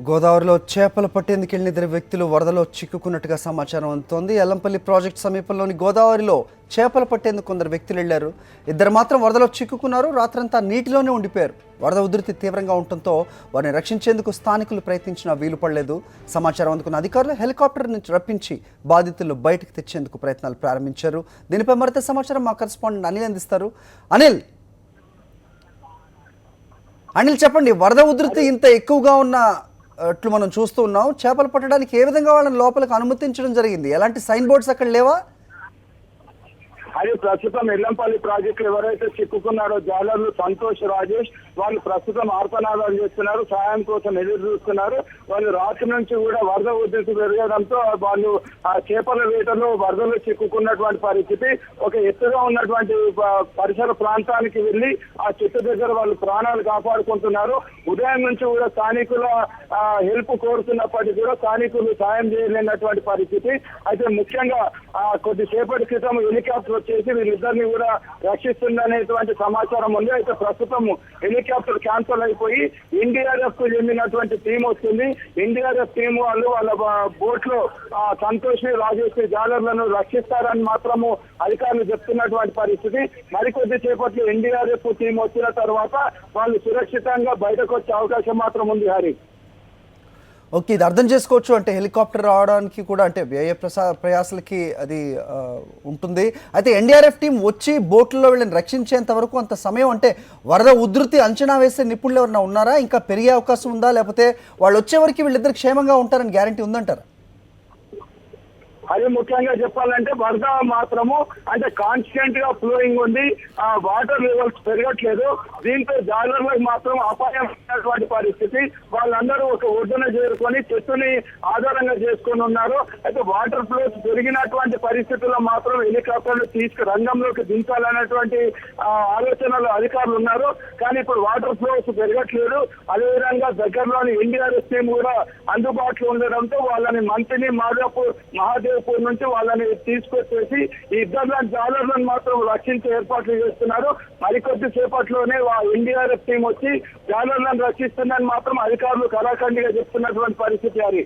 గోదావరిలో చేపలు పట్టేందుకు వెళ్లిన ఇద్దరు వ్యక్తులు వరదలో చిక్కుకున్నట్టుగా సమాచారం అందుతోంది. ఎల్లంపల్లి ప్రాజెక్టు సమీపంలోని గోదావరిలో చేపలు పట్టేందుకు కొందరు వ్యక్తులు వెళ్లారు. ఇద్దరు మాత్రం వరదలో చిక్కుకున్నారు. రాత్రంతా నీటిలోనే ఉండిపోయారు. వరద ఉధృతి తీవ్రంగా ఉండటంతో వారిని రక్షించేందుకు స్థానికులు ప్రయత్నించినా వీలు పడలేదు. సమాచారం అందుకున్న అధికారులు హెలికాప్టర్ నుంచి రప్పించి బాధితులు బయటకు తెచ్చేందుకు ప్రయత్నాలు ప్రారంభించారు. దీనిపై మరింత సమాచారం మా కరెస్పాండెంట్ అనిల్ అందిస్తారు. అనిల్ చెప్పండి, వరద ఉధృతి ఇంత ఎక్కువగా ఉన్న అట్లు మనం చూస్తూ ఉన్నాం. చేపలు పట్టడానికి ఏ విధంగా వాళ్ళని లోపలికి అనుమతించడం జరిగింది? ఎలాంటి సైన్ బోర్డ్స్ అక్కడ లేవా? అది ప్రస్తుతం ఎల్లంపల్లి ప్రాజెక్టులు ఎవరైతే చిక్కుకున్నారో జాలర్లు సంతోష్, రాజేష్, వాళ్ళు ప్రస్తుతం ఆర్తనాదాలు చేస్తున్నారు, సాయం కోసం ఎదురు చూస్తున్నారు. వాళ్ళు రాత్రి నుంచి కూడా వరద ఉధృతి పెరగడంతో వాళ్ళు ఆ చేపల వేటలో వరదలో చిక్కుకున్నటువంటి పరిస్థితి. ఒక ఎత్తుగా ఉన్నటువంటి పరిసర ప్రాంతానికి వెళ్లి ఆ చెట్టు దగ్గర వాళ్ళు ప్రాణాలు కాపాడుకుంటున్నారు. ఉదయం నుంచి కూడా స్థానికుల హెల్ప్ కోరుతున్నప్పటికీ కూడా స్థానికులు సాయం చేయలేనటువంటి పరిస్థితి. అయితే ముఖ్యంగా కొద్దిసేపటి క్రితం హెలికాప్టర్ వచ్చేసి వీళ్ళిద్దరిని కూడా రక్షిస్తుందనేటువంటి సమాచారం ఉంది. అయితే ప్రస్తుతం హెలికాప్టర్ క్యాన్సల్ అయిపోయి ఎన్డీఆర్ఎఫ్ కు చెందినటువంటి టీం వస్తుంది. ఎన్డీఆర్ఎఫ్ టీం వాళ్ళు వాళ్ళ బోట్ లో సంతోష్ ని, రాజేష్ ని, జాలర్లను రక్షిస్తారని మాత్రము అధికారులు చెప్తున్నటువంటి పరిస్థితి. మరికొద్ది సేపట్లో ఎన్డీఆర్ఎఫ్ టీం వచ్చిన తర్వాత వాళ్ళు సురక్షితంగా బయటకు వచ్చే అవకాశం మాత్రం ఉంది. హరి, ఓకే, ఇది అర్థం చేసుకోవచ్చు. అంటే హెలికాప్టర్ రావడానికి కూడా అంటే వ్యయ ప్రయాసాలకి అది ఉంటుంది. అయితే ఎన్డీఆర్ఎఫ్ టీం వచ్చి బోట్లలో వీళ్ళని రక్షించేంత వరకు అంత సమయం, అంటే వరద ఉధృతి అంచనా వేసే నిపుణులు ఎవరైనా ఉన్నారా? ఇంకా పెరిగే అవకాశం ఉందా? లేకపోతే వాళ్ళు వచ్చే వరకు వీళ్ళిద్దరు క్షేమంగా ఉంటారని గ్యారంటీ ఉందంటారా? అది ముఖ్యంగా చెప్పాలంటే వరద మాత్రము అంటే కాన్స్టెంట్ గా ఫ్లోయింగ్ ఉంది. వాటర్ లెవెల్స్ పెరగట్లేదు. దీంతో జాలర్లకు మాత్రం అపాయమైనటువంటి పరిస్థితి. వాళ్ళందరూ ఒక ఒడ్డున చేరుకొని చెట్టుని ఆధారంగా చేసుకొని ఉన్నారు. అయితే వాటర్ ఫ్లోస్ పెరిగినటువంటి పరిస్థితుల్లో మాత్రం హెలికాప్టర్లు రంగంలోకి దించాలనేటువంటి ఆలోచనలు అధికారులు ఉన్నారు. కానీ ఇప్పుడు వాటర్ ఫ్లోస్ పెరగట్లేదు. అదేవిధంగా దగ్గరలోని ఎన్డీఆర్ఎఫ్ టీం కూడా అందుబాటులో ఉండడంతో వాళ్ళని మంత్రిని మహాదేవ్ నుంచి వాళ్ళని తీసుకొచ్చేసి ఈ ఇద్దరు జాలర్లను మాత్రం రక్షించే ఏర్పాట్లు చేస్తున్నారు. మరికొద్ది సేపట్లోనే ఎన్డీఆర్ఎఫ్ టీం వచ్చి జాలర్లను రక్షిస్తుందని మాత్రం అధికారులు కళాఖండిగా చెప్తున్నటువంటి పరిస్థితి. అది